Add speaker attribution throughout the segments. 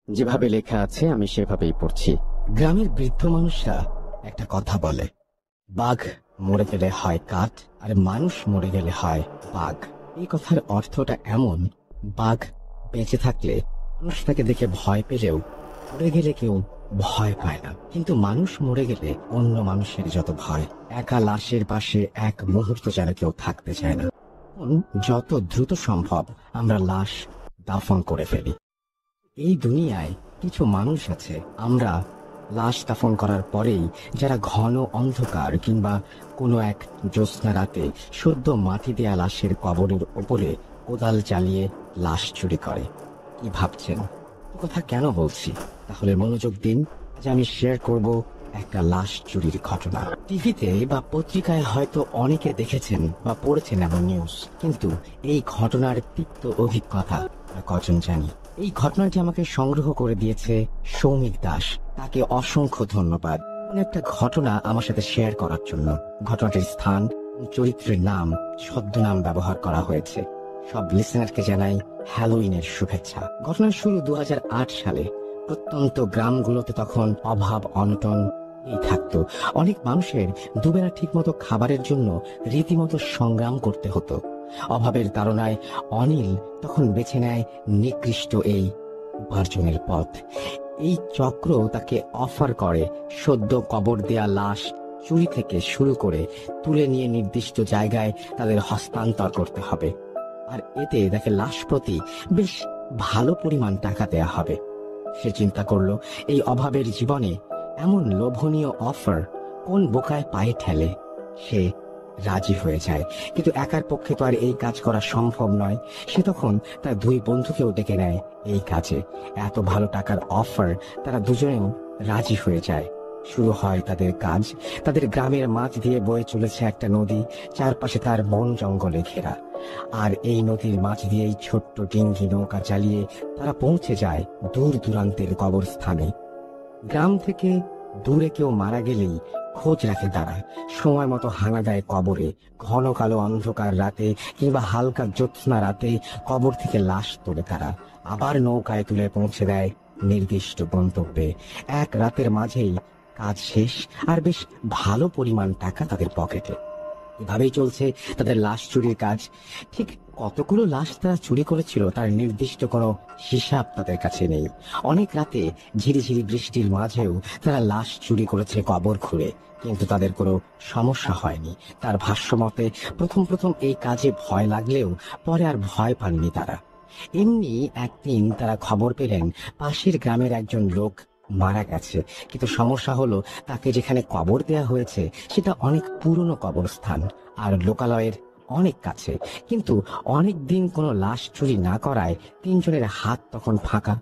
Speaker 1: যেভাবে লেখা আছে আমি সেভাবেই পড়ছি।
Speaker 2: গ্রামের বৃদ্ধ মানুষরা একটা কথা বলে, বাঘ মরে গেলে হয় কাঠ, আর মানুষ মরে গেলে হয় বাঘ। এই কথার অর্থটা এমন, বাঘ বেঁচে থাকলে মানুষ তাকে দেখে ভয় পেলেও মরে গেলে কেউ ভয় পায় না, কিন্তু মানুষ মরে গেলে অন্য মানুষের যত ভয়, একা লাশের পাশে এক মুহূর্ত যেন কেউ থাকতে চায় না। যত দ্রুত সম্ভব আমরা লাশ দাফন করে ফেলি। এই দুনিয়ায় কিছু মানুষ আছে, আমরা লাশ দাফন করার পরেই যারা ঘন অন্ধকার কিংবা কোনো এক জ্যোৎস্না রাতে সদ্য মাটি দেয়া লাশের কবরের ওপরে কোদাল চালিয়ে লাশ চুরি করে। কি ভাবছেন কথা কেন বলছি? তাহলে মনোযোগ দিন, আজ আমি শেয়ার করব একটা লাশ চুরির ঘটনা। টিভিতে বা পত্রিকায় হয়তো অনেকে দেখেছেন বা পড়েছেন এমন নিউজ, কিন্তু এই ঘটনার তিক্ত অভিজ্ঞতা কজন জানি। এই ঘটনাটি আমাকে সংগ্রহ করে দিয়েছে সৌমিক দাস, তাকে অসংখ্য ধন্যবাদ একটা ঘটনা আমার সাথে শেয়ার করার জন্য। ঘটনাটির স্থান, চরিত্রের নাম, ছদ্মনাম ব্যবহার করা হয়েছে। সব লিসেনারকে জানাই হ্যালোইনের শুভেচ্ছা। ঘটনার শুরু 2008 সালে। প্রত্যন্ত গ্রামগুলোতে তখন অভাব অনটন এই থাকতো। অনেক মানুষের দুবেলা ঠিকমতো খাবারের জন্য রীতিমতো সংগ্রাম করতে হতো। অভাবের তাড়নায় অনিল তখন বেছে নেয় নিকৃষ্ট এই উপার্জনের পথ। এই চক্র তাকে অফার করে সদ্য কবর দেয়া লাশ চুরি থেকে শুরু করে তুলে নিয়ে নির্দিষ্ট জায়গায় তাদের হস্তান্তর করতে হবে, আর এতে তাকে লাশ প্রতি বেশ ভালো পরিমাণ টাকা দেয়া হবে। সে চিন্তা করলো, এই অভাবের জীবনে এমন লোভনীয় অফার কোন বোকায় পায়ে ঠেলে। সে রাজি হয়ে যায়, কিন্তু একার পক্ষে তো আর এই কাজ করা সম্ভব নয়। সে তখন তার দুই বন্ধুকেও ডেকে নেয় এই কাজে। এত ভালো টাকার অফার, তারা দুজনেও রাজি হয়ে যায়। শুরু হয় তাদের কাজ। তাদের গ্রামের মাঝ দিয়ে বয়ে চলেছে একটা নদী, চারপাশে তার বন জঙ্গলে ঘেরা। আর এই নদীর মাঝ দিয়েই ছোট্ট ডিঙ্গি নৌকা চালিয়ে তারা পৌঁছে যায় দূর দূরান্তের কবরস্থানে। গ্রাম থেকে দূরে কেউ মারা গেলেই খোঁজ রাখে তারা, সময় মতো হানা দেয় কবরে। ঘন কালো অন্ধকার রাতে কিংবা হালকা জ্যোৎস্না রাতে কবর থেকে লাশ তোলে তারা, আবার নৌকায় তুলে পৌঁছে দেয় নির্দিষ্ট গন্তব্যে। এক রাতের মাঝেই কাজ শেষ, আর বেশ ভালো পরিমাণ টাকা তাদের পকেটে। এভাবেই চলছে তাদের লাশ চুরির কাজ। ঠিক কতগুলো লাশ তারা চুরি করেছিল তার নির্দিষ্ট কোনো হিসাব তাদের কাছে নেই। অনেক রাতে ঝিরিঝিরি বৃষ্টির মাঝেও তারা লাশ চুরি করেছে কবর খুঁড়ে, কিন্তু তাদের কোনো সমস্যা হয়নি। তার ভাষ্য মতে প্রথম প্রথম এই কাজে ভয় লাগলেও পরে আর ভয় পাননি তারা। এমনি একদিন তারা খবর পেলেন পাশের গ্রামের একজন লোক মারা গেছে, কিন্তু সমস্যা হলো তাকে যেখানে কবর দেয়া হয়েছে সেটা অনেক পুরনো কবরস্থান আর লোকালয়ের অনেক কাছে। কিন্তু অনেক দিন কোনো লাশ চুরি না করায় তিনজনের হাত তখন ফাঁকা।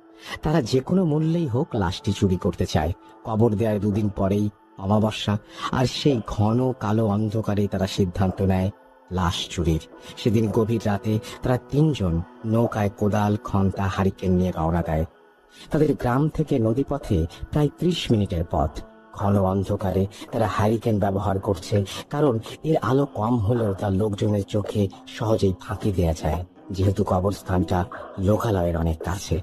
Speaker 2: তারা যে কোনো মূল্যেই হোক লাশটি চুরি করতে চায়। কবর দেওয়ার দুদিন পরেই অমাবস্যা, আর সেই ঘন কালো অন্ধকারে তারা সিদ্ধান্ত নেয় লাশ চুরির। সেদিন গভীর রাতে তারা তিনজন নৌকায় কোদাল, খন্তা, হারিকেন নিয়ে রওনা দেয়। তাদের গ্রাম থেকে নদীপথে প্রায় 30 মিনিটের পথ। ঘন অন্ধকারে তারা হারিকেন ব্যবহার করছে, কারণ এর আলো কম হলেও তার লোকজনের চোখে সহজেই ফাঁকি দেয়া যায়, যেহেতু কবরস্থানটা লোকালয়ের অনেক কাছে।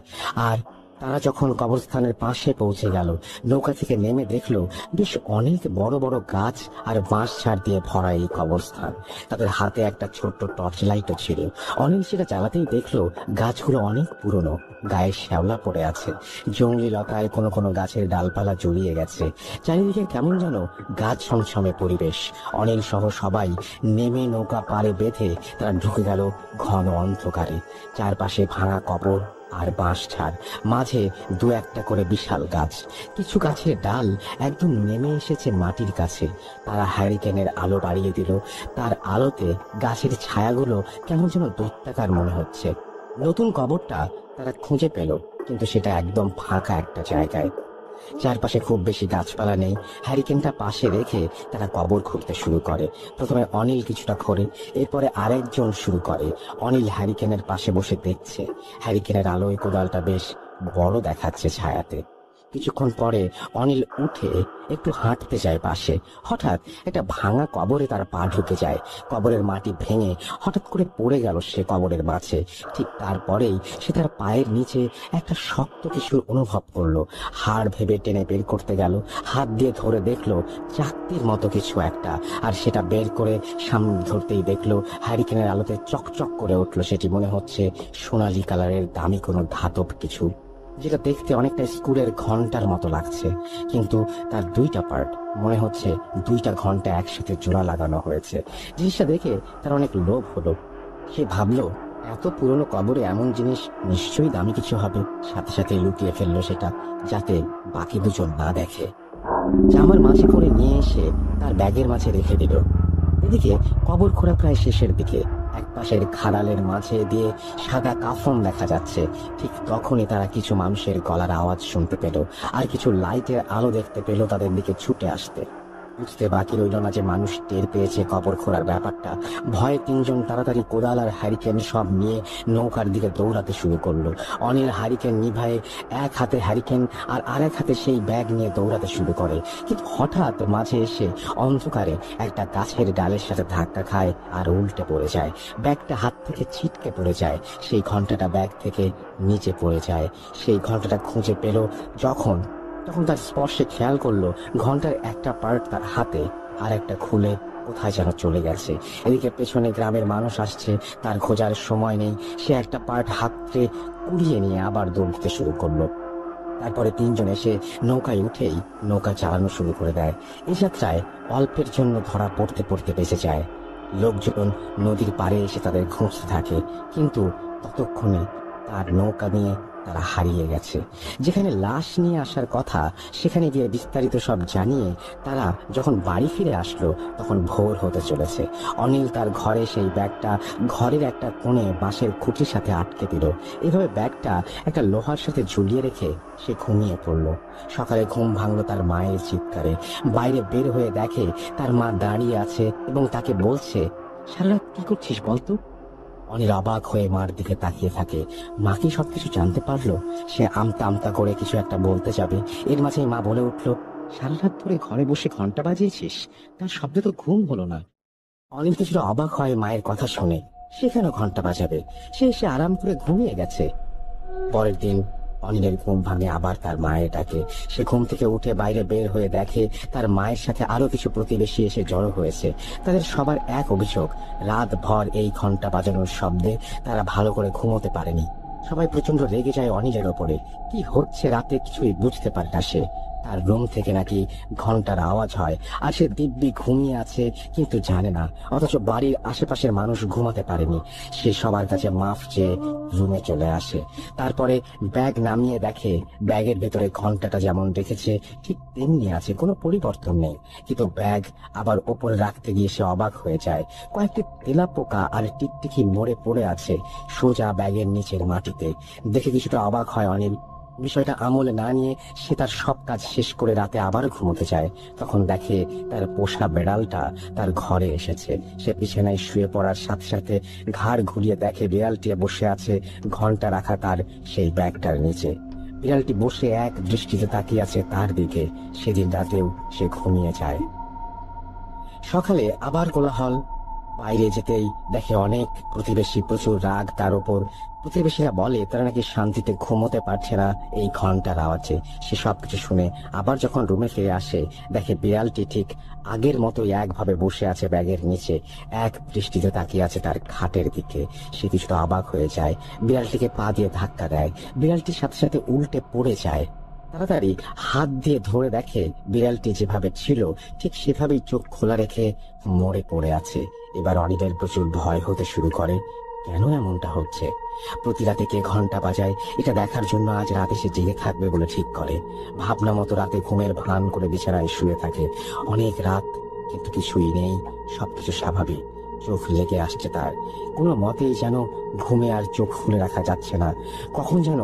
Speaker 2: আর তারা যখন কবরস্থানের পাশে পৌঁছে গেল, নৌকা থেকে নেমে দেখলো বেশ অনেক বড় বড় গাছ আর বাঁশ ঝাড় দিয়ে ভরা এই কবরস্থান। তাদের হাতে একটা ছোট্ট টর্চ লাইটও ছিল। অনেক সেটা জ্বালাতেই দেখলো গাছগুলো অনেক পুরনো, গায়ে শ্যাওলা পড়ে আছে, জঙ্গলি লতায় কোনো কোনো গাছের ডালপালা জড়িয়ে গেছে। চারিদিকে কেমন যেন গাছ ছমছমে পরিবেশ। অনিল সহ সবাই নেমে নৌকা পাড়ে বেঁধে তারা ঢুকে গেল ঘন অন্ধকারে। চারপাশে ভাঙা কবর আর বাঁশ ঝাড়, মাঝে দু একটা করে বিশাল গাছ। কিছু গাছের ডাল একদম নেমে এসেছে মাটির কাছে। তারা হ্যারিকেনের আলো বাড়িয়ে দিল। তার আলোতে গাছের ছায়াগুলো কেমন যেন দৈত্যাকার মনে হচ্ছে। নতুন কবরটা তারা খুঁজে পেল, কিন্তু সেটা একদম ফাঁকা একটা জায়গায়। চারপাশে খুব বেশি গাছপালা নেই। হ্যারিকেনটা পাশে রেখে তারা কবর খুঁড়তে শুরু করে। প্রথমে অনিল কিছুটা খোঁড়ে, এরপরে আরেকজন শুরু করে। অনিল হ্যারিকেনের পাশে বসে দেখছে। হ্যারিকেনের আলোয় কোদালটা বেশ বড় দেখাচ্ছে ছায়াতে। কিছুক্ষণ পরে অনিল উঠে একটু হাঁটতে যায় পাশে। হঠাৎ একটা ভাঙা কবরে তার পা ঢুকে যায়। কবরের মাটি ভেঙে হঠাৎ করে পড়ে গেল সে কবরের মাঝে। ঠিক তারপরেই সে তার পায়ের নিচে একটা শক্ত কিছুর অনুভব করলো। হাড় ভেবে টেনে বের করতে গেল, হাত দিয়ে ধরে দেখলো চাকতির মতো কিছু একটা, আর সেটা বের করে সামনে ধরতেই দেখলো হ্যারিকেনের আলোতে চকচক করে উঠলো। সেটি মনে হচ্ছে সোনালী কালারের দামি কোনো ধাতব কিছু, যেটা দেখতে অনেকটা স্কুলের ঘন্টার মতো লাগছে, কিন্তু তার দুইটা পার্ট, মনে হচ্ছে দুইটা ঘন্টা একসাথে জোড়া লাগানো হয়েছে। জিনিসটা দেখে তার অনেক লোভ হলো। সে ভাবলো এত পুরনো কবরে এমন জিনিস নিশ্চয়ই দামি কিছু হবে। সাথে সাথে লুকিয়ে ফেললো সেটা, যাতে বাকি দুজন না দেখে। জামার মাঝে করে নিয়ে এসে তার ব্যাগের মাঝে রেখে দিল। এদিকে কবর খোঁড়া প্রায় শেষের দিকে। এক পাশের খাড়ালের মাঝে দিয়ে সাদা কাফন দেখা যাচ্ছে। ঠিক তখনই তারা কিছু মানুষের গলার আওয়াজ শুনতে পেল, আর কিছু লাইটের আলো দেখতে পেল তাদের দিকে ছুটে আসতে। বুঝতে বাকি রইল না যে মানুষ টের পেয়েছে কবর খোঁড়ার ব্যাপারটা। ভয়ে তিনজন তাড়াতাড়ি কোদাল আর হ্যারিকেন সব নিয়ে নৌকার দিকে দৌড়াতে শুরু করলো। অনিল হ্যারিকেন নিভায়ে এক হাতে হ্যারিকেন আর আরেক হাতে সেই ব্যাগ নিয়ে দৌড়াতে শুরু করে। কিন্তু হঠাৎ মাঝে এসে অন্ধকারে একটা গাছের ডালের সাথে ধাক্কা খায় আর উল্টে পড়ে যায়। ব্যাগটা হাত থেকে ছিটকে পড়ে যায়। সেই ঘন্টাটা ব্যাগ থেকে নিচে পড়ে যায়। সেই ঘন্টাটা খুঁজে পেল যখন, তখন তার স্পর্শে খেয়াল করলো ঘন্টার একটা পার্ট তার হাতে, আর একটা খুলে কোথায় যেন চলে গেছে। এদিকে পেছনে গ্রামের মানুষ আসছে, তার খোঁজার সময় নেই। সে একটা পার্ট হাতে কুড়িয়ে নিয়ে আবার দৌড়তে শুরু করলো। তারপরে তিনজন এসে নৌকায় উঠেই নৌকা চালানো শুরু করে দেয়। এই যাত্রায় অল্পের জন্য ধরা পড়তে পড়তে বেঁচে যায়। লোকজন নদীর পাড়ে এসে তাদের খুঁজতে থাকে, কিন্তু ততক্ষণে তার নৌকা নিয়ে তারা হারিয়ে গেছে। যেখানে লাশ নিয়ে আসার কথা, সেখানে গিয়ে বিস্তারিত সব জানিয়ে তারা যখন বাড়ি ফিরে আসলো তখন ভোর হতে চলেছে। অনিল তার ঘরে সেই ব্যাগটা ঘরের একটা কোণে বাঁশের খুঁটির সাথে আটকে দিল। এভাবে ব্যাগটা একটা লোহার সাথে ঝুলিয়ে রেখে সে ঘুমিয়ে পড়ল। সকালে ঘুম ভাঙলো তার মায়ের চিৎকারে। বাইরে বের হয়ে দেখে তার মা দাঁড়িয়ে আছে এবং তাকে বলছে, সারা রাত কি করছিস বলতো? অনিল অবাক হয়ে মার দিকে তাকিয়ে থাকে। মা কি সবকিছু জানতে পারলো? সে আমতা আমতা করে কিছু একটা বলতে যাবে, এর মাঝেই মা বলে উঠলো, সারা রাত ধরে ঘরে বসে ঘন্টা বাজিয়েছিস, তার শব্দে তো ঘুম হলো না। অনিল কিছুটা অবাক হয় মায়ের কথা শুনে। সে কেন ঘন্টা বাজাবে? সে এসে আরাম করে ঘুমিয়ে গেছে। পরের দিন অনিলের ঘুম ভাঙে আবার তার মায়ের ডাকে। সে ঘুম থেকে উঠে বাইরে বের হয়ে দেখে তার মায়ের সাথে আরো কিছু প্রতিবেশী এসে জড়ো হয়েছে। তাদের সবার এক অভিযোগ, রাত ভর এই ঘন্টা বাজানোর শব্দে তারা ভালো করে ঘুমোতে পারেনি। সবাই প্রচন্ড রেগে যায় অনিলের ওপরে। কি হচ্ছে রাতে কিছুই বুঝতে পারে না সে। তার রুম থেকে নাকি ঘন্টার আওয়াজ হয়, আর সে দিব্যি ঘুমিয়ে আছে কিন্তু জানে না। অথচ বাড়ির আশেপাশের মানুষ ঘুমাতে পারেনি। সে সবার কাছে মাফ চেয়ে রুমে চলে আসে। তারপরে ব্যাগ নামিয়ে দেখে ব্যাগের ভেতরে ঘন্টাটা যেমন রেখেছে ঠিক তেমনি আছে, কোনো পরিবর্তন নেই। কিন্তু ব্যাগ আবার ওপরে রাখতে গিয়ে সে অবাক হয়ে যায়। কয়েকটি তেলাপোকা আর টিকটিকি মরে পড়ে আছে সোজা ব্যাগের নিচের মাটিতে। দেখে কিছুটা অবাক হয় অনিল। বিষয়টা আমলে না নিয়ে সে তার সব কাজ শেষ করে রাতে আবার ঘুমোতে যায়। তখন দেখে তার পোষা বেড়ালটা তার ঘরে এসেছে। সে বিছানায় শুয়ে পড়ার সাথে সাথে ঘাড় ঘুরিয়ে দেখে বিড়ালটি বসে আছে ঘন্টা রাখা তার সেই ব্যাগটার নিচে। বিড়ালটি বসে এক দৃষ্টিতে তাকিয়ে আছে তার দিকে। সেদিন রাতেও সে ঘুমিয়ে যায়। সকালে আবার কোলাহল। বাইরে যেতেই দেখে অনেক প্রতিবেশী, প্রচুর রাগ তার উপর। প্রতিবেশীরা বলে তারা নাকি শান্তিতে ঘুমোতে পারছে না এই ঘন্টার আওয়াজে। সে সবকিছু শুনে আবার যখন রুমে ফিরে আসে দেখে বিড়ালটি ঠিক আগের মতোই একভাবে বসে আছে ব্যাগের নিচে, এক দৃষ্টিতে তাকিয়ে আছে তার খাটের দিকে। সে কিছুটা অবাক হয়ে যায়, বিড়ালটিকে পা দিয়ে ধাক্কা দেয়। বিড়ালটির সাথে সাথে উল্টে পড়ে যায়। তাড়াতাড়ি হাত দিয়ে ধরে দেখে বিড়ালটি যেভাবে ছিল ঠিক সেভাবেই চোখ খোলা রেখে মরে পড়ে আছে। এবার অনিলের প্রচুর ভয় হতে শুরু করে। কেন এমনটা হচ্ছে? প্রতি রাতে কে ঘন্টা বাজায় এটা দেখার জন্য আজ রাতে সে জেগে থাকবে বলে ঠিক করে। ভাবনা মতো রাতে ঘুমের ভান করে বিছানায় শুয়ে থাকে। অনেক রাত, কিন্তু কিছুই নেই, সবকিছু স্বাভাবিক। চোখ লেগে আসছে তার। কোনো মতেই যেন ঘুমে আর চোখ খুলে রাখা যাচ্ছে না। কখন যেন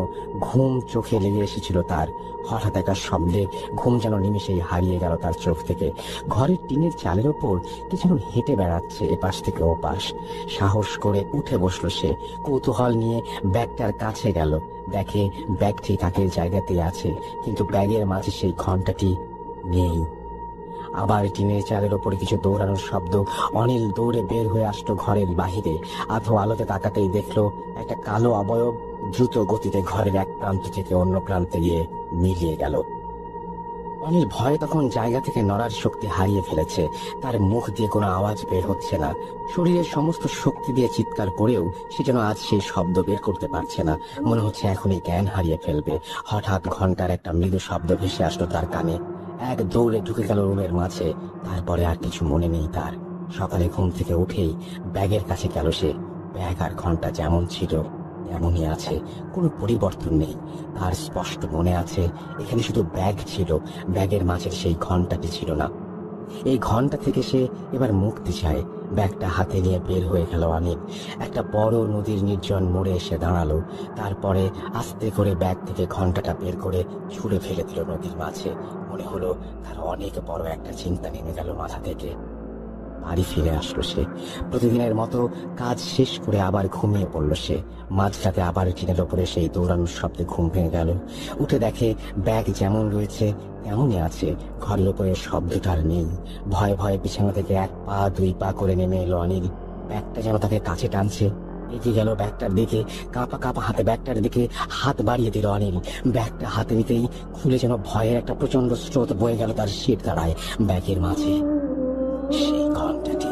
Speaker 2: ঘুম চোখে লেগে এসেছিল তার। হঠাৎ একটা শব্দে ঘুম যেন নিমেষেই হারিয়ে গেল তার চোখ থেকে। ঘরের টিনের চালের ওপর কি যেন হেঁটে বেড়াচ্ছে এপাশ থেকে ওপাশ। সাহস করে উঠে বসলো সে। কৌতূহল নিয়ে ব্যাগটার কাছে গেল। দেখে ব্যাগটি কাকের জায়গাতেই আছে, কিন্তু ব্যাগের মাঝে সেই ঘন্টাটি নেই। আবার টিনের চালের ওপরে কিছু দৌড়ানোর শব্দ। অনিল দৌড়ে বের হয়ে আসলো ঘরের বাহিরে। আধো আলোতে তাকাতেই দেখলো একটা কালো অবয়ব দ্রুত গতিতে ঘরের এক প্রান্ত থেকে অন্য প্রান্তে গিয়ে মিলিয়ে গেল। অনিল ভয়ে তখন জায়গা থেকে নড়ার শক্তি হারিয়ে ফেলেছে। তার মুখ দিয়ে কোনো আওয়াজ বের হচ্ছে না। শরীরের সমস্ত শক্তি দিয়ে চিৎকার করেও সে যেন আজ সেই শব্দ বের করতে পারছে না। মনে হচ্ছে এখনই জ্ঞান হারিয়ে ফেলবে। হঠাৎ ঘন্টার একটা মৃদু শব্দ ভেসে আসলো তার কানে। এক দৌড়ে ঢুকে গেল রুমের মাঝে। তারপরে আর কিছু মনে নেই তার। সকালে ঘুম থেকে উঠেই ব্যাগের কাছে গেল সে। ব্যাগ আর ঘন্টা যেমন ছিল তেমনই আছে, কোনো পরিবর্তন নেই। তার স্পষ্ট মনে আছে এখানে শুধু ব্যাগ ছিল, ব্যাগের মাঝের সেই ঘন্টাটি ছিল না। এই ঘন্টা থেকে সে এবার মুক্তি চায়। ব্যাগটা হাতে নিয়ে বের হয়ে গেল অনিল। একটা বড় নদীর নির্জন মোড়ে এসে দাঁড়ালো। তারপরে আস্তে করে ব্যাগ থেকে ঘন্টাটা বের করে ছুঁড়ে ফেলে দিল নদীর মাঝে। মনে হলো তার অনেক বড় একটা চিন্তা নেমে গেল মাথা থেকে। বাড়ি ফিরে আসলো সে। প্রতিদিনের মতো কাজ শেষ করে আবার ঘুমিয়ে পড়লো সে। মাঝরাতে আবার টিনের ওপরে সেই দৌড়ানোর শব্দে ঘুম ভেঙে গেল। উঠে দেখে ব্যাগ যেমন রয়েছে তেমনই আছে, ঘরের ওপরে শব্দটা আর নেই। ভয়ে ভয়ে বিছানা থেকে 1 পা 2 পা করে নেমে এলো অনিল। ব্যাগটা যেন তাকে কাছে টানছে। এগিয়ে গেল ব্যাগটার দিকে। কাঁপা কাঁপা হাতে ব্যাগটার দিকে হাত বাড়িয়ে দিল অনিল। ব্যাগটা হাতে নিতেই খুলে যেন ভয়ের একটা প্রচন্ড স্রোত বয়ে গেল তার শির দাঁড়ায়। ব্যাগের মাঝে সেই ঘন্টাটি,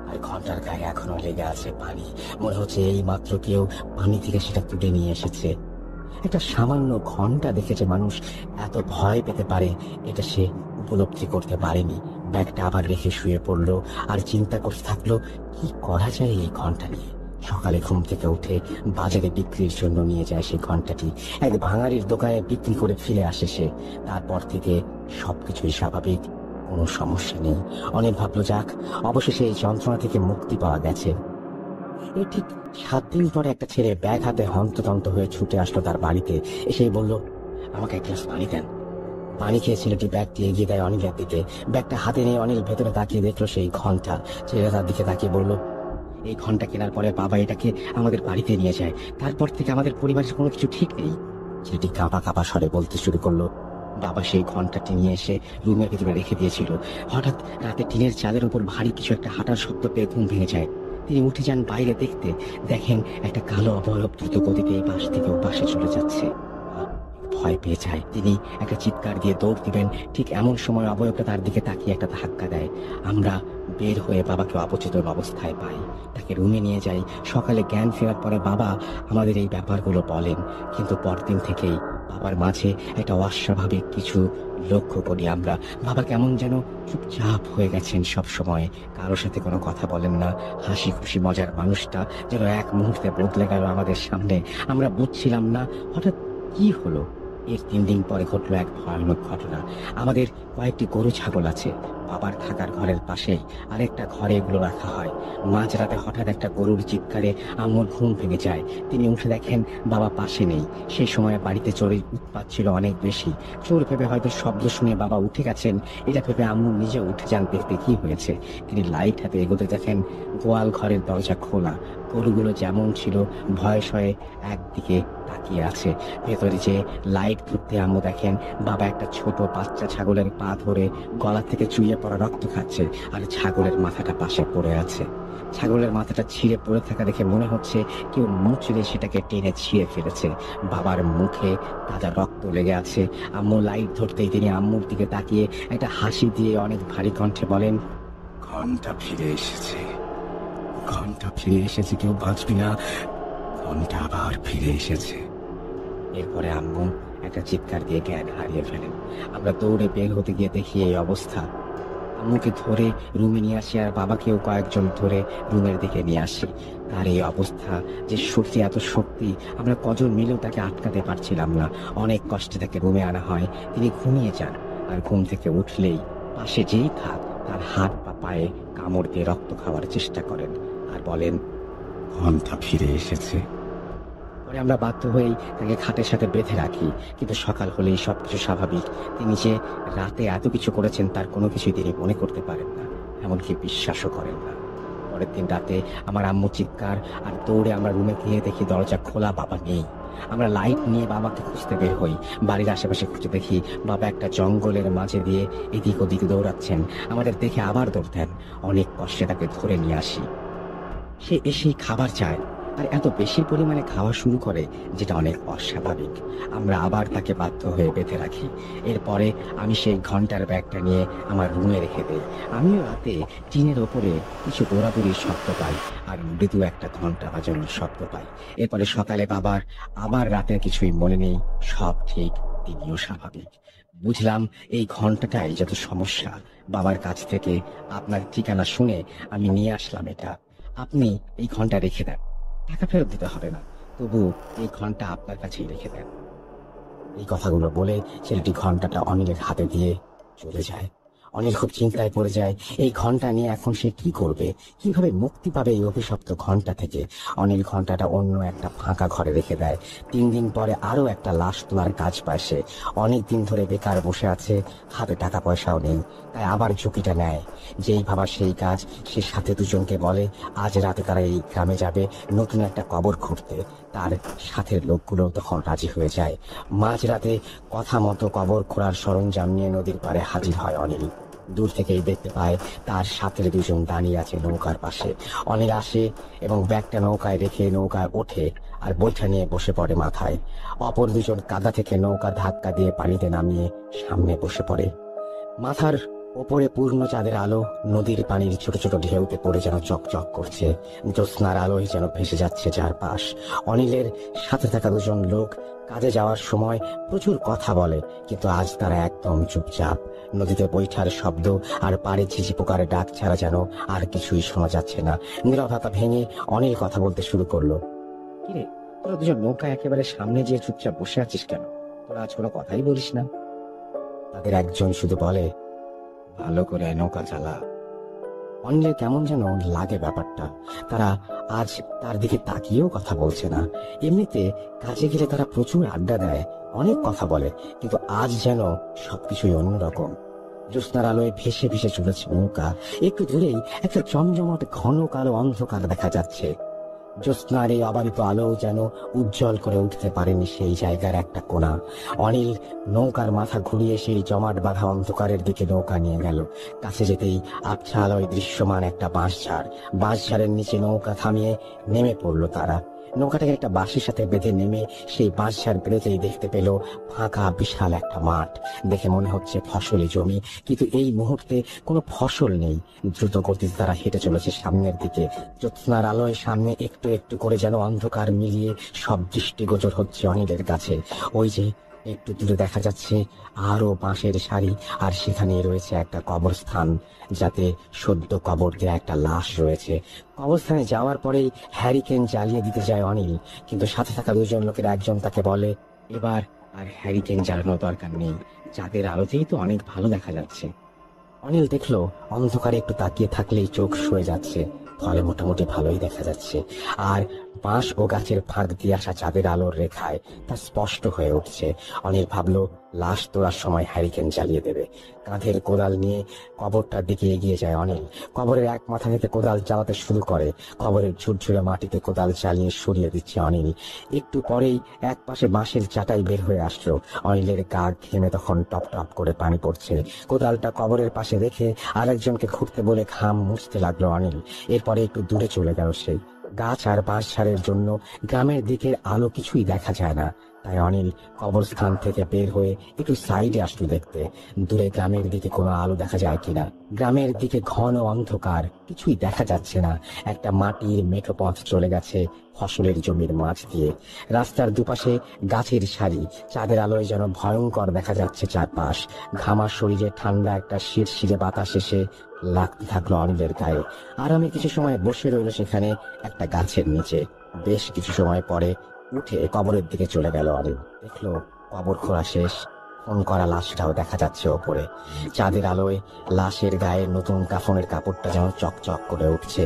Speaker 2: আর ঘন্টার গায়ে এখনো লেগে আছে পানি। মনে হচ্ছে এই মাত্র কেউ পানি থেকে সেটা তুলে নিয়ে এসেছে। একটা সামান্য ঘন্টা দেখেছে মানুষ এত ভয় পেতে পারে, এটা সে উপলব্ধি করতে পারেনি। ব্যাগটা আবার রেখে শুয়ে পড়লো আর চিন্তা করতে থাকলো কি করা যায় এই ঘন্টা নিয়ে। সকালে ঘুম থেকে উঠে বাজারে বিক্রির জন্য নিয়ে যায় সেই ঘন্টাটি। এক ভাঙাড়ির দোকানে বিক্রি করে ফিরে আসে সে। তারপর থেকে সবকিছুই স্বাভাবিক, কোনো সমস্যা নেই। অনেক ভাবলো যাক, অবশেষে এই যন্ত্রণা থেকে মুক্তি পাওয়া গেছে। এই ঠিক 7 দিন পরে একটা ছেলে ব্যাগ হাতে হন্তদন্ত হয়ে ছুটে আসলো তার বাড়িতে। এসেই বলল, আমাকে এক গ্লাস পানি দেন। পানি খেয়ে ছেলেটি ব্যাগটি এগিয়ে দেয় অনিলের দিকে। ব্যাগটা হাতে নিয়ে অনিল ভেতরে তাকিয়ে দেখলো সেই ঘন্টা। ছেলেটা তার দিকে তাকিয়ে বলল, এই ঘন্টা কেনার পরে বাবা এটাকে আমাদের বাড়িতে নিয়ে যায়। তারপর থেকে আমাদের পরিবারের কোনো কিছু ঠিক নেই। ছেলেটি কাঁপা কাঁপা স্বরে বলতে শুরু করলো, বাবা সেই ঘন্টাটি নিয়ে এসে রুমের ভিতরে রেখে দিয়েছিল। হঠাৎ রাতে টিনের চালের উপর ভারী কিছু একটা হাঁটার শব্দ পেয়ে ঘুম ভেঙে যায়। তিনি উঠে যান বাইরে দেখতে। দেখেন একটা কালো অবয়ব দ্রুত গতিতে এই পাশ থেকে ও পাশে চলে যাচ্ছে। ভয় পেয়ে যায় তিনি। একটা চিৎকার দিয়ে দৌড় দিবেন, ঠিক এমন সময় অবয়বটা তার দিকে তাকিয়ে একটা ধাক্কা দেয়। আমরা বের হয়ে বাবাকে অবচেতন অবস্থায় পাই। তাকে রুমে নিয়ে যাই। সকালে জ্ঞান ফেরার পরে বাবা আমাদের এই ব্যাপারগুলো বলেন, কিন্তু পরদিন থেকেই বাবার মাঝে একটা অস্বাভাবিক কিছু লক্ষ্য করি আমরা। বাবা কেমন যেন চুপচাপ হয়ে গেছেন সব সময়, কারোর সাথে কোনো কথা বলেন না। হাসি খুশি মজার মানুষটা যেন এক মুহূর্তে বদলে গেল আমাদের সামনে। আমরা বুঝছিলাম না হঠাৎ কি হলো। এর 3 দিন পরে ঘটলো এক ভয়ানক ঘটনা। আমাদের কয়েকটি গরু ছাগল আছে। বাবার থাকার ঘরের পাশেই আরেকটা ঘরে এগুলো রাখা হয়। মাঝরাতে হঠাৎ একটা গরুর চিৎকারে আম্মুর ঘুম ভেঙে যায়। তিনি উঠে দেখেন বাবা পাশে নেই। সেই সময় বাড়িতে চোরের উৎপাত ছিল অনেক বেশি। চোর ভেবে হয়তো শব্দ শুনে বাবা উঠে গেছেন, এটা ভেবে আম্মু নিজে উঠে যান দেখতে কি হয়েছে। তিনি লাইট হাতে এগোতে দেখেন গোয়াল ঘরের দরজা খোলা। গরুগুলো যেমন ছিল ভয়ে শয়ে একদিকে তাকিয়ে আছে। ভেতরে যে লাইট ধরতে আম্মু দেখেন বাবা একটা ছোট বাচ্চা ছাগলের পা ধরে গলা থেকে চুইয়ে পড়া রক্ত খাচ্ছে, আর ছাগলের মাথাটা পাশে পড়ে আছে। ছাগলের মাথাটা ছিঁড়ে পড়ে থাকা দেখে মনে হচ্ছে কেউ মুচড়ে সেটাকে টেনে ছিঁড়ে ফেলেছে। বাবার মুখে তাজা রক্ত লেগে আছে। আম্মু লাইট ধরতেই তিনি আম্মুর দিকে তাকিয়ে একটা হাসি দিয়ে অনেক ভারী কণ্ঠে বলেন, ঘন্টা ফিরে এসেছে, ঘন্টা ফিরে এসেছে, কেউ বাঁচবি না, ঘন্টা আবার ফিরে এসেছে। এরপরে আম্মু একটা চিৎকার দিয়ে জ্ঞান হারিয়ে ফেলেন। আমরা দৌড়ে বের হতে গিয়ে দেখি এই অবস্থা। আম্মুকে ধরে রুমে নিয়ে আসি আর বাবাকেও কয়েকজন ধরে রুমের দিকে নিয়ে আসি। তার এই অবস্থা, যে শক্তি এত শক্তি, আমরা কজন মিলেও তাকে আটকাতে পারছিলাম না। অনেক কষ্টে তাকে রুমে আনা হয়। তিনি ঘুমিয়ে যান, আর ঘুম থেকে উঠলেই পাশে যেই থাক তার হাত পা পায়ে কামড় দিয়ে রক্ত খাওয়ার চেষ্টা করেন আর বলেন, ঘন্টা ফিরে এসেছে। পরে আমরা বাধ্য হয়েই তাকে খাটের সাথে বেঁধে রাখি, কিন্তু সকাল হলেই সবকিছু স্বাভাবিক। তিনি যে রাতে এত কিছু করেছেন তার কোনো কিছুই তিনি মনে করতে পারেন না, এমনকি বিশ্বাসও করেন না। পরের দিন রাতে আমার আম্মু চিৎকার, আর দৌড়ে আমরা রুমে গিয়ে দেখি দরজা খোলা, বাবা নেই। আমরা লাইট নিয়ে বাবাকে খুঁজতে বের হই। বাড়ির আশেপাশে খুঁজে দেখি বাবা একটা জঙ্গলের মাঝে দিয়ে এদিক ওদিক দৌড়াচ্ছেন। আমাদের দেখে আবার দৌড় দেন। অনেক কষ্টে তাকে ধরে নিয়ে আসি। সে এসেই খাবার চায়, আর এত বেশি পরিমাণে খাওয়া শুরু করে যেটা অনেক অস্বাভাবিক। আমরা আবার তাকে বাধ্য হয়ে বেঁধে রাখি। এরপরে আমি সেই ঘন্টার ব্যাগটা নিয়ে আমার রুমে রেখে দিই। আমিও রাতে টিনের ওপরে কিছু দৌড়াদৌড়ির শব্দ পাই, আর মৃদু একটা ঘন্টা বাজানোর শব্দ পাই। এরপরে সকালে বাবার আবার রাতের কিছুই মনে নেই, সব ঠিক, তিনিও স্বাভাবিক। বুঝলাম এই ঘন্টাটাই যত সমস্যা। বাবার কাছ থেকে আপনার ঠিকানা শুনে আমি নিয়ে আসলাম এটা। আপনি এই ঘন্টা রেখে দেন, টাকা ফেরত দিতে হবে না, তবু এই ঘন্টা আপনার কাছেই রেখে দেন। এই কথাগুলো বলে ছেলেটি ঘন্টাটা অনিলের হাতে দিয়ে চলে যায়। অনিল খুব চিন্তায় পড়ে যায়, এই ঘন্টা নিয়ে এখন সে কি করবে, কিভাবে মুক্তি পাবে এই অভিশপ্ত ঘন্টা থেকে। অনিল ঘন্টাটা অন্য একটা ফাঁকা ঘরে রেখে দেয়। 3 দিন পরে আরো একটা লাশ তোলার কাজ পায় সে। অনেক দিন ধরে বেকার বসে আছে, হাতে টাকা পয়সাও নেই, তাই আবার ঝুঁকিটা নেয়। যেই ভাবা সেই কাজ। সে সাথে দুজনকে বলে আজ রাতে তারা এই গ্রামে যাবে নতুন একটা কবর খুঁড়তে। তার সাথের লোকগুলো তখন রাজি হয়ে যায়। মাঝরাতে কথা মতো কবর খোঁড়ার সরঞ্জাম নিয়ে নদীর পাড়ে হাজির হয় অনিল। দূর থেকেই দেখতে পায় তার সাথের দুজন দাঁড়িয়ে আছে নৌকার পাশে। অনিল আসে এবং ব্যাগটা নৌকায় রেখে নৌকায় ওঠে আর বৈঠা নিয়ে বসে পড়ে মাথায়। অপর দুজন কাদা থেকে নৌকা ধাক্কা দিয়ে পানিতে নামিয়ে সামনে বসে পড়ে। মাথার ওপরে পূর্ণ চাঁদের আলো নদীর পানির ছোট ছোট ঢেউতে পড়ে যেন চকচক করছে। জ্যোৎস্নার আলোয় যেন ভেসে যাচ্ছে চারপাশ। অনিলের সাথে থাকা দুজন লোক কাজে যাওয়ার সময় প্রচুর কথা বলে, কিন্তু আজ তারা একদম চুপচাপ। নদীতে বৈঠার শব্দ আর পাড়ে ঝিঝি পোকার ডাক ছাড়া যেন আর কিছুই শোনা যাচ্ছে না। নীরবতা ভেঙে অনিল কথা বলতে শুরু করলো। কিরে, তোরা দুজন নৌকা একেবারে সামনে যেয়ে চুপচাপ বসে আছিস কেন? তোরা আজ কোনো কথাই বলিস না। তাদের একজন শুধু বলে, ভালো করে নৌকা চালা। অনিলের কেমন যেন লাগে ব্যাপারটা। তারা আজ তার দিকে তাকিয়েও কথা বলছে না। এমনিতে কাজে গেলে তারা প্রচুর আড্ডা দেয়, অনেক কথা বলে, কিন্তু আজ যেন সবকিছুই অন্যরকম। জ্যোৎস্নার আলোয় ভেসে ভেসে চলেছে নৌকা। একটু দূরেই একটা জমজমাট ঘন কালো অন্ধকার দেখা যাচ্ছে। জ্যোৎস্নার এই অবারিত আলো যেন উজ্জ্বল করে উঠতে পারেনি সেই জায়গার একটা কোণা। অনিল নৌকার মাথা ঘুরিয়ে সেই জমাট বাঁধা অন্ধকারের দিকে নৌকা নিয়ে গেল। কাছে যেতেই আবছা আলোয় দৃশ্যমান একটা বাঁশঝাড়ের নিচে নৌকা থামিয়ে নেমে পড়লো তারা। নৌকাটাকে একটা বাঁশের সাথে বেঁধে নেমে সেই বাঁশঝাড় পেরোতেই দেখতে পেল ফাঁকা বিশাল একটা মাঠ। দেখে মনে হচ্ছে ফসলি জমি, কিন্তু এই মুহূর্তে কোনো ফসল নেই। দ্রুত গতিতে তারা হেঁটে চলেছে সামনের দিকে। জ্যোৎস্নার আলোয় সামনে একটু একটু করে যেন অন্ধকার মিলিয়ে সব দৃষ্টিগোচর হচ্ছে অনিলের কাছে। ওই যে একটু দূরে দেখা যাচ্ছে আরো বাঁশের সারি, আর সেখানে রয়েছে একটা কবরস্থান, যাতে সদ্য কবর দেয়া একটা লাশ রয়েছে। কবরস্থানে যাওয়ার পরেই হ্যারিকেন জ্বালিয়ে দিতে যায় অনিল, কিন্তু সাথে থাকা দুজন লোকের একজন তাকে বলে, এবার আর হ্যারিকেন জ্বালানোর দরকার নেই, চাঁদের আলোতেই তো অনেক ভালো দেখা যাচ্ছে। অনিল দেখলো অন্ধকারে একটু তাকিয়ে থাকলেই চোখ সয়ে যাচ্ছে, ফলে মোটামুটি ভালোই দেখা যাচ্ছে। আর বাঁশ ও গাছের ফাঁক দিয়ে আসা চাঁদের আলোর রেখায় তা স্পষ্ট হয়ে উঠছে। অনিল ভাবলো লাশ তোলার সময় হ্যারিকেন জ্বালিয়ে দেবে। কাঁধের কোদাল নিয়ে কবরটার দিকে এগিয়ে যায় অনিল। কবরের এক মাথা থেকে কোদাল চালাতে শুরু করে। কবরের ঝুরঝুরে মাটিতে কোদাল চালিয়ে সরিয়ে দিচ্ছে অনিল। একটু পরেই এক পাশে বাঁশের চাটাই বের হয়ে আসলো। অনিলের গা ঘেমে তখন টপ টপ করে পানি পড়ছে। কোদালটা কবরের পাশে রেখে আরেকজনকে খুঁড়তে বলে ঘাম মুছতে লাগলো অনিল। এরপরে একটু দূরে চলে গেল সেই। গাছ আর বাঁশঝাড়ের জন্য গ্রামের দিকের আলো কিছুই দেখা যায় না, তাই অনিল কবরস্থান থেকে বের হয়ে একটু সাইডে আসলো দেখতে দূরে গ্রামের দিকে কোনো আলো দেখা যায় কিনা। গ্রামের দিকে ঘন অন্ধকার, কিছুই দেখা যাচ্ছে না। একটা মাটির মেঠো পথ চলে গেছে ফসলের জমির মাঝ দিয়ে। রাস্তার দুপাশে গাছের সারি, চাঁদের আলোয় যেন ভয়ঙ্কর দেখা যাচ্ছে চারপাশ। ঘামার শরীরে ঠান্ডা একটা শিরশিরে বাতাস এসে লাগতে থাকলো অনিলের গায়ে। আর আমি কিছু সময় বসে রইল সেখানে একটা গাছের নিচে। বেশ কিছু সময় পরে উঠে কবরের দিকে চলে গেল অনিল। দেখলো কবর খোঁড়া শেষ, কাফন করা লাশটাও দেখা যাচ্ছে ওপরে। চাঁদের আলোয় লাশের গায়ে নতুন কাফনের কাপড়টা যেন চকচক করে উঠছে।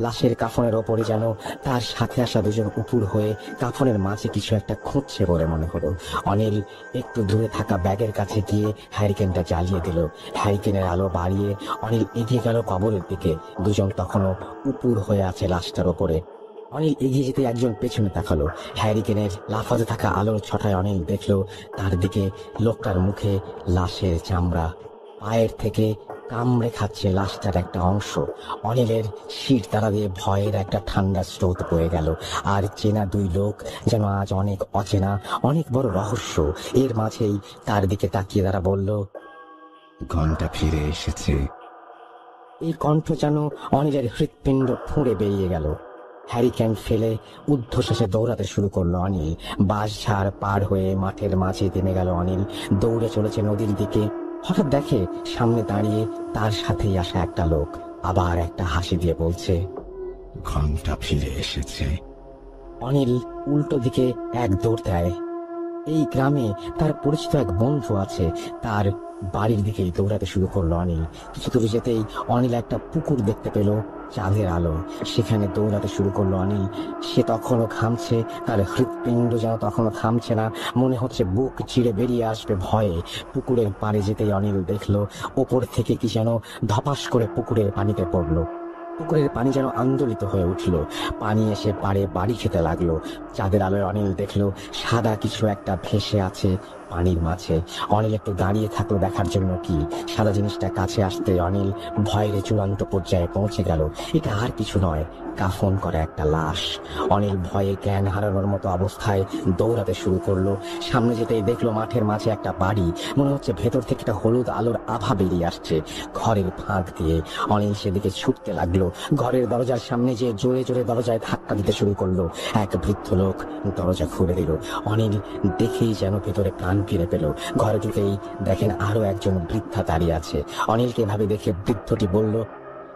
Speaker 2: লাশের কাফনের ওপরে যেন তার সাথে আসা দুজন উপুর হয়ে কাফনের মাঝে কিছু একটা খুঁজছে বলে মনে হলো। অনিল একটু দূরে থাকা ব্যাগের কাছে গিয়ে হ্যারিকেনটা জ্বালিয়ে দিল। হ্যারিকেনের আলো বাড়িয়ে অনিল এগিয়ে গেল কবরের দিকে। দুজন তখনও উপুর হয়ে আছে লাশটার ওপরে। অনিল এগিয়ে যেতে একজন পেছনে তাকালো। হ্যারিকেনের লাফাতে থাকা আলোর ছটায় অনিল দেখলো তার দিকে লোকটার মুখে লাশের চামড়া। পায়ের থেকে কামড়ে খাচ্ছে লাশটার একটা অংশ। অনিলের শির তারা দিয়ে ভয়ের একটা ঠান্ডা স্রোত বয়ে গেল। আর চেনা দুই লোক যেন আজ অনেক অচেনা, অনেক বড় রহস্য। এর মাঝেই তার দিকে তাকিয়ে তারা বলল,
Speaker 3: ঘন্টা ফিরে এসেছে।
Speaker 2: এই কণ্ঠ যেন অনিলের হৃৎপিণ্ড ফুঁড়ে বেরিয়ে গেল। হ্যারিকেন ফেলে ঊর্ধ্বশ্বাসে দৌড়াতে শুরু করলো অনিল। বাঁশঝাড় পার হয়ে মাঠের মাঝে থেমে গেল অনিল। দৌড়ে চলেছে নদীর দিকে। হঠাৎ দেখে সামনে দাঁড়িয়ে তার সাথেই আসা একটা লোক আবার একটা হাসি দিয়ে বলছে,
Speaker 3: ঘন্টা ফিরে এসেছে।
Speaker 2: অনিল উল্টো দিকে এক দৌড় দেয়। এই গ্রামে তার পরিচিত এক বন্ধু আছে। তার বাড়ির দিকেই দৌড়াতে শুরু করলো অনিল। কিছু দূর যেতেই অনিল একটা পুকুর দেখতে পেল চাঁদের আলো। সেখানে দৌড়াতে শুরু করলো অনিল। সে তখনও ঘামছে, তার হৃৎপিণ্ড যেন তখনও থামছে না। মনে হচ্ছে বুক চিড়ে বেরিয়ে আসবে ভয়ে। পুকুরের পাড়ে যেতেই অনিল দেখলো ওপর থেকে কি যেন ধপাস করে পুকুরের পানিতে পড়লো। পুকুরের পানি যেন আন্দোলিত হয়ে উঠল। পানি এসে পাড়ে বাড়ি খেতে লাগলো। চাঁদের আলোয় অনিল দেখলো সাদা কিছু একটা ভেসে আছে পানির মাঝে। অনিল একটু দাঁড়িয়ে থাকলো দেখার জন্য কি সাদা জিনিসটা কাছে আসতে অনিল ভয়ের চূড়ান্ত পর্যায়ে পৌঁছে গেল। এটা আর কিছু নয়, কাফন করা একটা লাশ। অনিল ভয়ে জ্ঞান হারানোর মতো অবস্থায় দৌড়াতে শুরু করলো। সামনে যেতেই দেখলো মাঠের মাঝে একটা বাড়ি। মনে হচ্ছে ভেতর থেকে একটা হলুদ আলোর আভা বেরিয়ে আসছে ঘরের ফাঁক দিয়ে। অনিল সেদিকে ছুটতে লাগলো। ঘরের দরজার সামনে যে জোরে জোরে দরজায় ধাক্কা দিতে শুরু করলো। এক বৃদ্ধ লোক দরজা খুলে দিল। অনিল দেখেই যেন ভেতরে প্রাণ ফিরে পেল। ঘরে ঢুকেই দেখেন আরো একজন বৃদ্ধা দাঁড়িয়ে আছে। অনিলকে ভাবে দেখে বৃদ্ধটি বলল,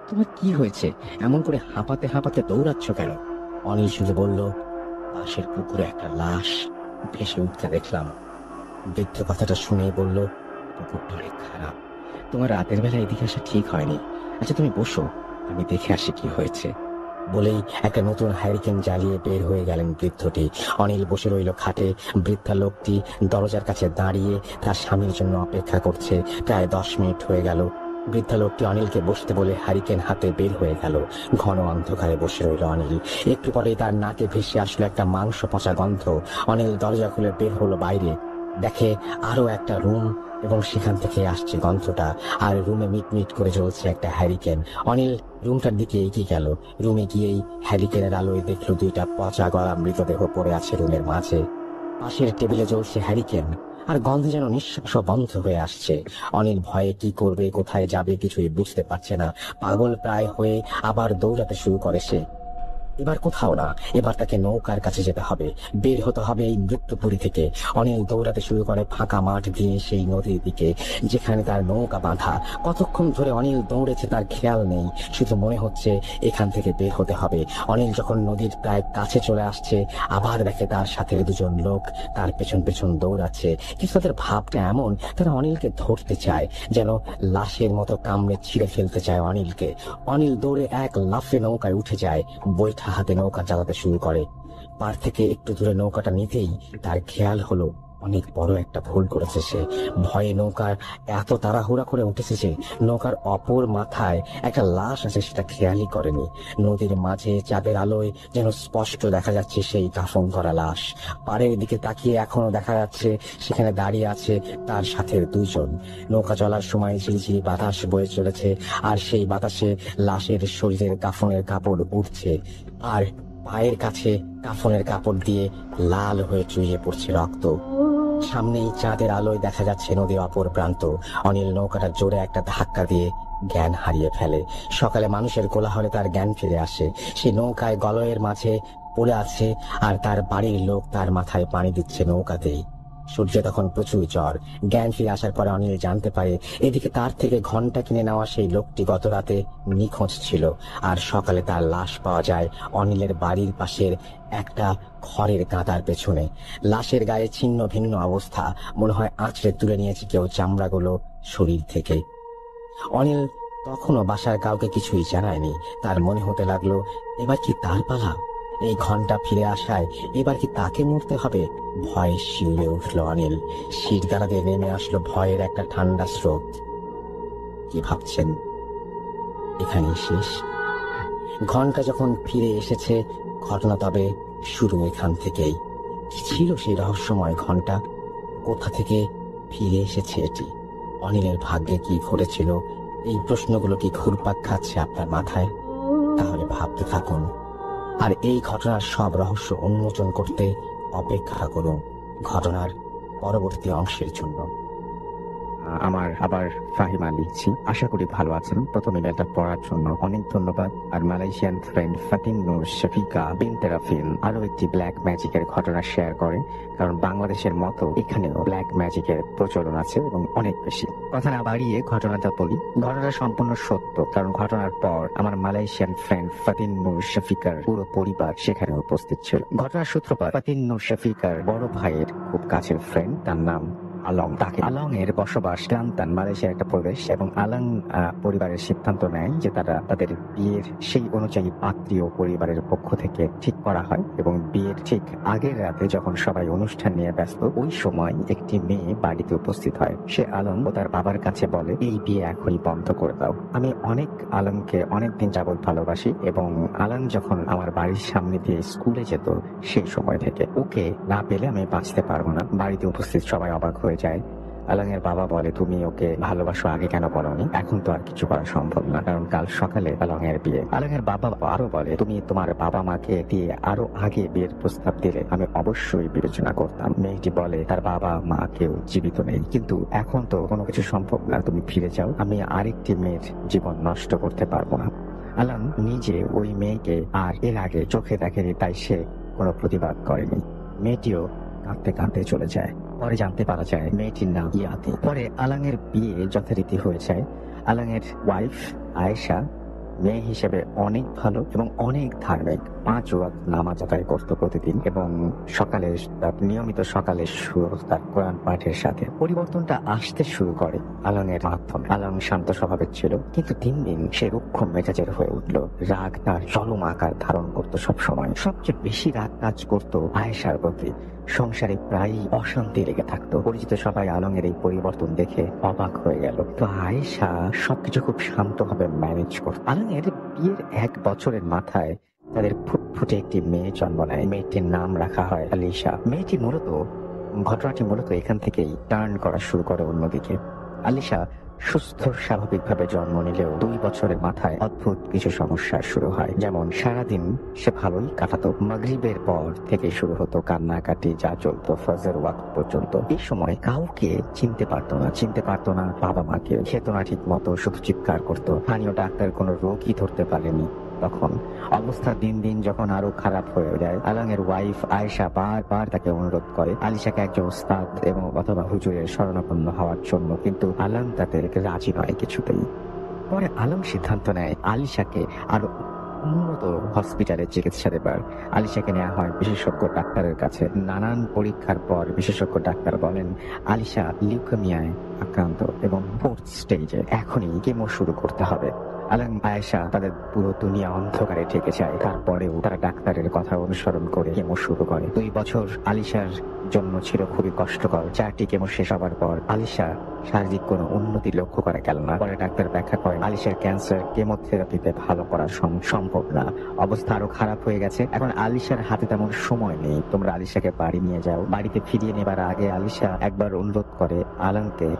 Speaker 2: তোমার কি হয়েছে? এমন করে হাঁপাতে হাঁপাতে দৌড়াচ্ছ কেন? অনিল শুধু বলল, পাশের পুকুরে একটা লাশ ভেসে উঠতে দেখলাম। বৃদ্ধ কথাটা শুনেই বলল, পুকুরটা অনেক খারাপ, তোমার রাতের বেলা এদিকে আসা ঠিক হয়নি। আচ্ছা তুমি বসো, আমি দেখে আসি কি হয়েছে। বলেই একটা নতুন হ্যারিকেন জ্বালিয়ে বের হয়ে গেলেন বৃদ্ধটি। অনিল বসে রইল খাটে। বৃদ্ধা লোকটি দরজার কাছে দাঁড়িয়ে তার স্বামীর জন্য অপেক্ষা করছে। প্রায় 10 মিনিট হয়ে গেল। বৃদ্ধা লোকটি অনিলকে বসতে বলে হ্যারিকেন হাতে বের হয়ে গেল। ঘন অন্ধকারে বসে রইল অনিল। একটু পরেই তার নাকে ভেসে আসলো একটা মাংস পচা গন্ধ। অনিল দরজা খুলে বের হলো বাইরে। দেখে আরো একটা রুম এবং সেখান থেকে আসছে গন্ধটা। আর রুমে মিটমিট করে জ্বলছে একটা হ্যারিকেন। অনিল রুমটার দিকে এগিয়ে গেল। রুমে গিয়েই হ্যারিকেনের আলোয় দেখলো 2টা পচা গলা মৃতদেহ পড়ে আছে রুমের মাঝে। পাশের টেবিলে জ্বলছে হ্যারিকেন, আর গন্ধে যেন নিঃশ্বাস বন্ধ হয়ে আসছে। অনিল ভয়ে কি করবে, কোথায় যাবে কিছুই বুঝতে পারছে না। পাগল প্রায় হয়ে আবার দৌড়াতে শুরু করে সে। এবার কোথাও না, এবার তাকে নৌকার কাছে যেতে হবে, বের হতে হবে এই মৃত্যুপুরী থেকে। অনিল দৌড়াতে শুরু করে ফাঁকা মাঠ দিয়ে সেই নদীর দিকে যেখানে তার নৌকা বাঁধা। কতক্ষণ ধরে অনিল দৌড়েছে তার খেয়াল নেই, শুধু মনে হচ্ছে এখান থেকে বের হতে হবে। অনিল যখন নদীর প্রায় কাছে চলে আসছে, আবার দেখে তার সাথে 2জন লোক তার পেছন পেছন দৌড়াচ্ছে। কিন্তু তাদের ভাবটা এমন, তারা অনিলকে ধরতে চায়, যেন লাশের মতো কামড়ে ছিঁড়ে ফেলতে চায় অনিলকে। অনিল দৌড়ে এক লাফে নৌকায় উঠে যায়, বৈঠা হাতে নৌকা চালাতে শুরু করে। পার থেকে একটু দূরে নৌকাটা নিতেই তার খেয়াল হলো অনেক বড় একটা ভুল করেছে সে। ভয়ে নৌকার এত তাড়াহুড়া করে উঠেছে যে নৌকার অপর মাথায় একটা লাশ আছে সেটা খেয়ালই করেনি। নদীর মাঝে চাঁদের আলোয় যেন স্পষ্ট দেখা যাচ্ছে সেই কাফন করা লাশ। পাড়ের দিকে তাকিয়ে এখনো দেখা যাচ্ছে সেখানে দাঁড়িয়ে আছে তার সাথে 2জন। নৌকা চলার সময় ঝিরিঝিরি বাতাস বয়ে চলেছে, আর সেই বাতাসে লাশের শরীরের কাফনের কাপড় উঠছে, আর পায়ের কাছে কাফনের কাপড় দিয়ে লাল হয়ে চুইয়ে পড়ছে রক্ত। সামনেই চাঁদের আলোয় দেখা যাচ্ছে নদীর অপর প্রান্ত। অনিল নৌকাটা জোরে একটা ধাক্কা দিয়ে জ্ঞান হারিয়ে ফেলে। সকালে মানুষের কোলাহলে তার জ্ঞান ফিরে আসে। সে নৌকায় গলয়ের মাঝে পড়ে আছে, আর তার বাড়ির লোক তার মাথায় পানি দিচ্ছে নৌকাতেই। সূর্য তখন প্রচুর জ্বর। জ্ঞান ফিরে আসার পরে অনিল জানতে পারে এদিকে তার থেকে ঘন্টা কিনে নেওয়া সেই লোকটি গত রাতে নিখোঁজ ছিল, আর সকালে তার লাশ পাওয়া যায় অনিলের বাড়ির পাশের একটা খড়ের গাদার পেছনে। লাশের গায়ে ছিন্ন ভিন্ন অবস্থা, মনে হয় আঁচড়ে তুলে নিয়েছে কেউ চামড়াগুলো শরীর থেকে। অনিল তখনও বাসার কাউকে কিছুই জানায়নি। তার মনে হতে লাগলো এবার কি তার পালা? এই ঘন্টা ফিরে আসায় এবার কি তাকে মরতে হবে? ভয়ে শিউরে উঠল অনিল। শিরদাঁড়াতে নেমে আসলো ভয়ের একটা ঠান্ডা স্রোত। কি ভাবছেন এখানেই শেষ? ঘন্টা যখন ফিরে এসেছে, ঘটনা তবে শুরু এখান থেকেই। কি ছিল সেই রহস্যময় ঘন্টা? কোথা থেকে ফিরে এসেছে এটি? অনিলের ভাগ্যে কি ঘটেছিল? এই প্রশ্নগুলো কি ঘুরপাক খাচ্ছে আপনার মাথায়? তাহলে ভাবতে থাকুন, আর এই ঘটনার সব রহস্য উন্মোচন করতে অপেক্ষা করুন ঘটনার পরবর্তী অংশের জন্য।
Speaker 1: আমার আবার ফাহিমা লিখছি, আশা করি ভালো আছেন। প্রথম ইমেলটা পড়ার জন্য অনেক ধন্যবাদ। আর মালয়েশিয়ান ফ্রেন্ড ফাতিন নূর শফিকা বিনতে রাফিন আরো একটি ব্ল্যাক ম্যাজিকের ঘটনা শেয়ার করে, কারণ বাংলাদেশের মতো এখানেও ব্ল্যাক ম্যাজিকের প্রচলন আছে এবং অনেক বেশি। কথা না বাড়িয়ে ঘটনাটা বলি। ঘটনাটা সম্পূর্ণ সত্য, কারণ ঘটনার পর আমার মালয়েশিয়ান ফ্রেন্ড ফাতিন নূর শফিকার পুরো পরিবার সেখানে উপস্থিত ছিল। ঘটনার সূত্রপাত ফাতিন নূর শফিকার বড় ভাইয়ের খুব কাছের ফ্রেন্ড, তার নাম আলং। তাকে আলং এর বসবাস ক্লান্তান মালয়েশিয়ার একটা প্রদেশ, এবং আলং পরিবারের সিদ্ধান্ত নেয় যে তারা তাদের বিয়ের সেই অনুযায়ী পাত্রীয় পরিবারের পক্ষ থেকে ঠিক করা হয়, এবং বিয়ের ঠিক আগের রাতে যখন সবাই অনুষ্ঠান নিয়ে ব্যস্ত, ওই সময় একটি মেয়ে বাড়িতে উপস্থিত হয়। সে আলং ও তার বাবার কাছে বলে, এই বিয়ে এখনই বন্ধ করে দাও। আমি আলংকে অনেকদিন যাবৎ ভালোবাসি, এবং আলং যখন আমার বাড়ির সামনে দিয়ে স্কুলে যেত সেই সময় থেকে ওকে না পেলে আমি বাঁচতে পারবো না। বাড়িতে উপস্থিত সবাই অবাক হয়ে যায়। আলং এর বাবা বলে, তুমি ওকে ভালোবাসো, আগে কেন বলোনি? এখন তো আর কিছু করা সম্ভব না, কারণ কাল সকালে আলং এর বিয়ে। আলং এর বাবা আরো বলে, তুমি তোমার বাবা মাকে দিয়ে আরো আগে বিয়ের প্রস্তাব দিলে আমি অবশ্যই বিবেচনা করতাম। মেয়েটি বলে, তার বাবা মা কেউ জীবিত নেই, কিন্তু এখন তো কোনো কিছু সম্ভব না, তুমি ফিরে যাও, আমি আরেকটি মেয়ের জীবন নষ্ট করতে পারবো না। আলং নিজে ওই মেয়েকে আর এর আগে চোখে দেখেনি, তাই সে কোনো প্রতিবাদ করেনি। মেয়েটিও কাঁদতে কাঁদতে চলে যায়। পরে জানতে পারা যায় মেয়েটির নাম ইয়াতি। পরে আলং এর বিয়ে যথারীতি হয়ে যায়। আলং এর ওয়াইফ আয়েশা মেয়ে হিসেবে অনেক ভালো এবং অনেক ধার্মিক। 5 ওয়াক্ত নামাজ আদায় করত প্রতিদিন, এবং নিয়মিত সকালে শুরু তার কোরআন পাঠের সাথে। পরিবর্তনটা আসতে শুরু করে আলং এর মাধ্যমে। আলং শান্ত স্বভাবের ছিল, কিন্তু দিন দিন সে রুক্ষ মেজাজের হয়ে উঠল। রাগ তার চরম আকার ধারণ করতো সব সময়। সবচেয়ে বেশি রাগ কাজ করতো আয়েশার প্রতি। সংসারে প্রায়ই অশান্তি লেগে থাকতো। পরিচিত সবাই আলং এর এই পরিবর্তন দেখে অবাক হয়ে গেল, তো আয়েশা সবকিছু খুব শান্তভাবে ম্যানেজ করত। আলং এর বিয়ের 1 বছরের মাথায় তাদের ফুটফুটে একটি মেয়ে জন্ম নেয়। মেয়েটির নাম রাখা হয় আলিশা। ঘটনাটি মূলত এখান থেকেই টার্ন করা শুরু করে অন্যদিকে। আলিশা সুস্থ স্বাভাবিকভাবে জন্ম নিলেও 2 বছরের মাথায় অদ্ভুত কিছু সমস্যা শুরু হয়। যেমন সারাদিন সে ভালোই কাটাতো, মাগরিবের পর থেকে শুরু হতো কান্নাকাটি, যা চলতো ফজর ওয়াক্ত পর্যন্ত। এই সময় কাউকে চিনতে পারতো না বাবা মাকে, খেতো না ঠিক মতো, শুধু চিৎকার করতো। স্থানীয় ডাক্তার কোনো রোগই ধরতে পারেনি। তখন অবস্থা দিন দিন যখন আরো খারাপ হয়ে যায়, আলং এর ওয়াইফ আয়েশা বারবার তাকে অনুরোধ করে আলিশাকে একজন ওস্তাদ এবং অথবা হুজুরের শরণাপন্ন হওয়ার জন্য, কিন্তু আলং তাতে রাজি নয় কিছুতেই। পরে আলং সিদ্ধান্ত নেয় আলিশাকে আরো উন্নত হসপিটালে চিকিৎসা দেবার। আলিশাকে নেওয়া হয় বিশেষজ্ঞ ডাক্তারের কাছে। নানান পরীক্ষার পর বিশেষজ্ঞ ডাক্তার বলেন আলিশা লিউকেমিয়ায় আক্রান্ত এবং 4th স্টেজে, এখনই কেমো শুরু করতে হবে। আলং আয়েশা তাদের পুরো দুনিয়া অন্ধকারে ঢেকে যায়, তারপরেও তারা ডাক্তারের কথা অনুসরণ করে কেমো শুরু করে। 2 বছর আলিশার জন্য ছিল খুবই কষ্টকর। 4টি কেমো শেষ হবার পর আলিশা শারীরিক কোনো উন্নতি লক্ষ্য করা গেল না। পরে ডাক্তার ব্যাখ্যা করেন আলিশার ক্যান্সার কেমোথেরাপিতে ভালো করা সম্ভব না, অবস্থা আরো খারাপ হয়ে গেছে। এখন আলিশার হাতে তেমন সময় নেই, তোমরা আলিশাকে বাড়ি নিয়ে যাও। বাড়িতে ফিরিয়ে নেবার আগে আলিশা একবার অনুরোধ করে আলংকে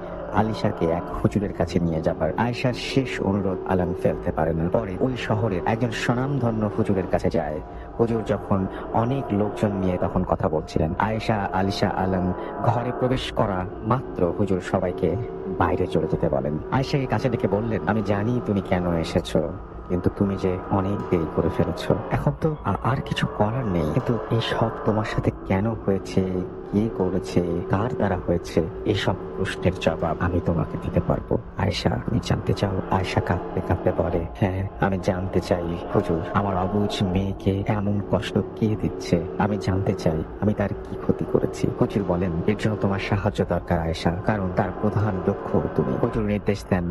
Speaker 1: আলিশাকে এক হুজুরের কাছে নিয়ে যাবার। আয়েশার শেষ অনুরোধ আলং ফেলতে পারে না। পরে ওই শহরের একজন স্বনামধন্য হুজুরের কাছে যায়। হুজুর যখন অনেক লোকজন নিয়ে তখন কথা বলছিলেন, আয়েশা আলিশা আলং ঘরে প্রবেশ করা মাত্র হুজুর সবাইকে বাইরে চলে যেতে বলেন। আয়েশাকে কাছে ডেকে বললেন, আমি জানি তুমি কেন এসেছো, কিন্তু তুমি যে অনেক দেরি করে ফেলেছো। এখন তো আর কিছু করার নেই, কিন্তু এই সব তোমার সাথে কেন হয়েছে, কে করেছে, কার দ্বারা হয়েছে, এসব প্রশ্নের জবাব আমি তোমাকে দিতে পারবো। আয়েশা, তুমি জানতে চাও? আয়েশা কাঁদতে কাঁদতে বলে, হ্যাঁ আমি জানতে চাই হুজুর, আমার অবুঝ মেয়েকে এমন কষ্ট কে দিচ্ছে? আমি জানতে চাই আমি তার কি ক্ষতি করেছি। হুজুর বলেন, এর জন্য তোমার সাহায্য দরকার আয়েশা, কারণ তার প্রধান লক্ষ্য তুমি। হুজুর নির্দেশ দেন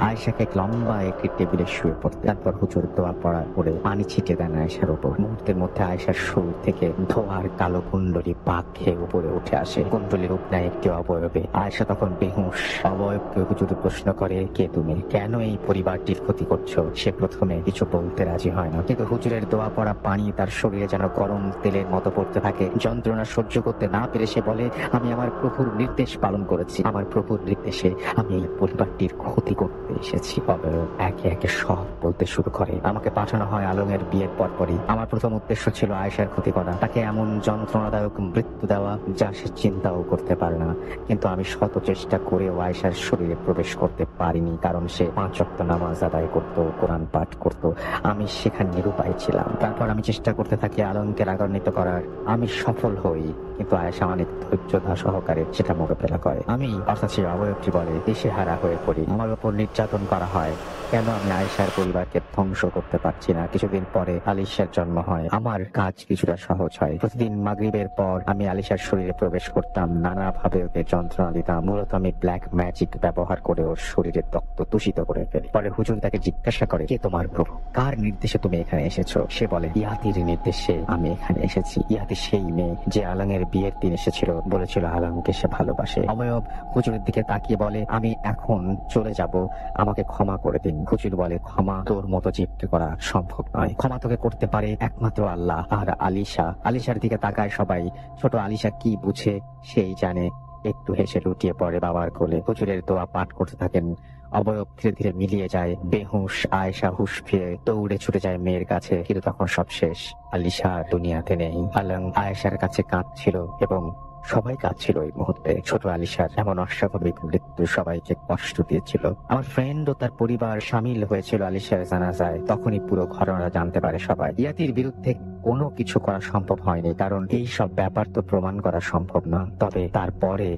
Speaker 1: আয়েশাকে এক লম্বা একটি টেবিলে শুয়ে পড়তে। তারপর হুজুর দোয়া পড়া করে পানি ছিটিয়ে দেন আয়েশার উপর। মুহূর্তের মধ্যে আয়েশার শরীর থেকে ধোয়ার কালো কুণ্ডলী পাক খেয়ে উপরে উঠে আসে। কুণ্ডলীর রূপ নেয় একটি অবয়বে। আয়েশা তখন বেহুঁশ। অবয়বকে হুজুর প্রশ্ন করে, কে তুমি? কেন এই পরিবারটির ক্ষতি করছো? সে প্রথমে কিছু বলতে রাজি হয় না, কিন্তু হুজুরের দোয়া পড়া পানি তার শরীরে যেন গরম তেলের মতো পড়তে থাকে। যন্ত্রণা সহ্য করতে না পেরে সে বলে, আমি আমার প্রভুর নির্দেশ পালন করেছি। আমার প্রভুর নির্দেশে আমি এই পরিবারটির ক্ষতি করতে এসেছি। অবয়ব একে একে সব বলতে শুরু করে। আমাকে পাঠানো হয় আলমের বিয়ের পরপরই। আমার প্রথম উদ্দেশ্য ছিল আয়েশার ক্ষতি করা, তাকে এমন যন্ত্রণাদায়ক মৃত্যু দেওয়া যা সে চিন্তাও করতে পারে না। কিন্তু আমি শত চেষ্টা করেও আয়েশার শরীরে প্রবেশ করতে পারিনি, কারণ সে 5 ওয়াক্ত নামাজ আদায় করত, কোরআন পাঠ করত। আমি সেখানে নিরুপায় ছিলাম। তারপর আমি চেষ্টা করতে থাকি আলমকে রাগান্বিত করার। আমি সফল হই, কিন্তু আয়েশা অনেক ধৈর্যধা সহকারে সেটা মোকাবেলা করে। আমি অর্থাৎ সেই অবয়বটি বলে, দিশেহারা হয়ে পড়ি। আমার উপর নির্যাতন করা হয়। কেন আমি আয়েশার পরিবারকে ধ্বংস করতে পারছি না? কিছুদিন পরে আলিশার জন্ম হয়। আমার কাজ কিছুটা সহজ হয়। প্রতিদিন মাগরিবের পর আমি আলিশার শরীরে প্রবেশ করতাম, নানাভাবে ওকে যন্ত্রণা দিতাম। মূলত আমি ব্ল্যাক ম্যাজিক ব্যবহার করে ওর শরীরের রক্ত দূষিত করে ফেলি। পরে হুজুর তাকে জিজ্ঞাসা করে, কে তোমার প্রভু? কার নির্দেশে তুমি এখানে এসেছো? সে বলে, ইয়াতির নির্দেশে আমি এখানে এসেছি। ইয়াতি সেই মেয়ে যে আলমের বিয়ের দিন এসেছিল, বলেছিল আলমকে সে ভালোবাসে। অবয়ব হুজুরের দিকে তাকিয়ে বলে, আমি এখন চলে যাব, আমাকে ক্ষমা করে দিন। হুজুর বলে, ক্ষমা তোর মতো জীবকে করা সম্ভব নয়। ক্ষমা তোকে করতে পারে একমাত্র আল্লাহ। আর আলিশার দিকে তাকায় সবাই। ছোট আলিশা কি বুঝে সেই জানে। একটু হেসে লুটিয়ে পড়ে বাবার কোলে। হুজুরের দোয়া পাঠ করতে থাকেন। অবয়ব ধীরে ধীরে মিলিয়ে যায়। বেহুশ আয়েশা হুঁশ ফিরে দৌড়ে ছুটে যায় মেয়ের কাছে, কিন্তু তখন সব শেষ। আলিশা দুনিয়াতে নেই। আলম আয়েশার কাছে কাঁদছিল এবং সবাই কাঁদছিল এই মুহূর্তে। ছোট আলিশার এমন অস্বাভাবিক মৃত্যু সবাইকে কষ্ট দিয়েছিল। আমার ফ্রেন্ড ও তার পরিবার সামিল হয়েছিল আলিশার জানাজায়। তখনই পুরো ঘটনা জানতে পারে সবাই। ইয়াতির বিরুদ্ধে কোনো কিছু করা সম্ভব হয়নি, কারণ এই সব ব্যাপার তো প্রমাণ করা সম্ভব না। তবে তারপরে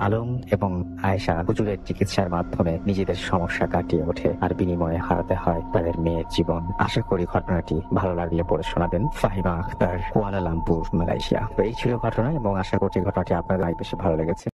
Speaker 1: আলম এবং আয়েশা হুজুরের চিকিৎসার মাধ্যমে নিজেদের সমস্যা কাটিয়ে ওঠে, আর বিনিময়ে হারাতে হয় তাদের মেয়ের জীবন। আশা করি ঘটনাটি ভালো লাগলে পড়ে শোনাবেন। Fahima Akhtar, Kuala Lumpur, Malaysia. তো এই ছিল ঘটনা এবং আশা করছি ঘটনাটি আপনাদের বেশি ভালো লেগেছে।